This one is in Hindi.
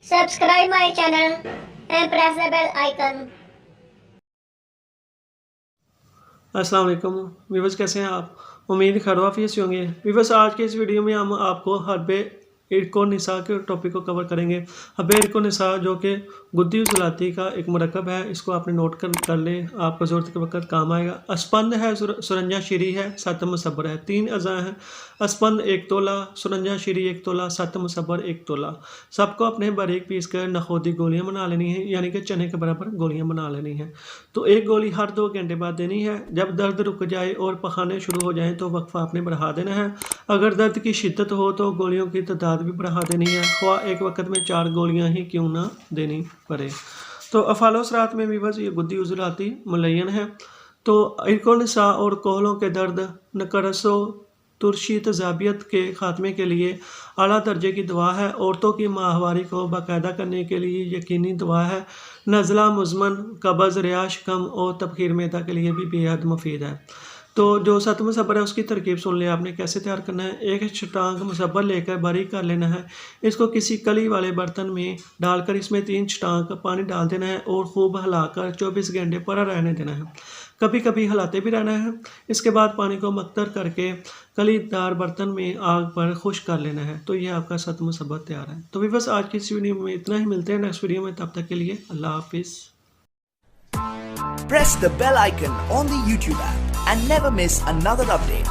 Subscribe my channel and press the bell icon. अस्सलाम वालेकुम व्यूवर्स, कैसे हैं आप? उम्मीद खैर वाफियत से होंगे। व्यूवर्स, आज के इस वीडियो में हम आपको हब्बे इरको निसा के टॉपिक को कवर करेंगे। हब्बे इरको निसा जो कि गुद्दी उजलाती का एक मरकब है, इसको आपने नोट कर लें, आपको ज़रूरत के वक्त काम आएगा। अस्पंद है, सुरंजा शीरी है, सत मुसब्बर है। 3 अज़ा हैं। अस्पंद 1 तोला, सुरंजा शीरी 1 तोला, सत मुसब्बर 1 तोला। सबको अपने बारीक पीस कर नखोदी गोलियां बना लेनी है, यानी कि चने के बराबर गोलियां बना लेनी है। तो एक गोली हर 2 घंटे बाद देनी है। जब दर्द रुक जाए और पखाने शुरू हो जाएं तो वक्फा आपने बढ़ा देना है। अगर दर्द की शिद्दत हो तो गोलियों की तादाद भी बढ़ा देनी है, ख्वा एक वक्त में 4 गोलियां ही क्यों ना देनी पड़े। तो अफालोसरात में भी बस ये गुद्दी उजलाती मुलयन है। तो इरको निसा और कोहलों के दर्द, नकरसो, तुरशी, तजाबियत के ख़ात्मे के लिए आला दर्जे की दवा है। औरतों की माहवारी को बाकायदा करने के लिए यकीनी दवा है। नज़ला, मुज़मन, कब्ज़, रियाश कम और तबखीर मैदा के लिए भी बेहद मुफीद है। तो जो सत मुसब्बर है उसकी तरकीब सुन ले आपने कैसे तैयार करना है। एक छटांग मुसब्बर लेकर बारीक कर लेना है। इसको किसी कली वाले बर्तन में डालकर इसमें 3 छटांग पानी डाल देना है और खूब हिलाकर 24 घंटे पड़ा रहने देना है। कभी कभी हिलाते भी रहना है। इसके बाद पानी को मक्तर करके कलीदार बर्तन में आग पर खुश कर लेना है। तो ये आपका सत मुसब्बर तैयार है। तो भी बस आज की इस वीडियो में इतना ही। मिलते हैं नेक्स्ट वीडियो में, तब तक के लिए अल्लाह हाफिज़। Press the bell icon on the YouTube app and never miss another update.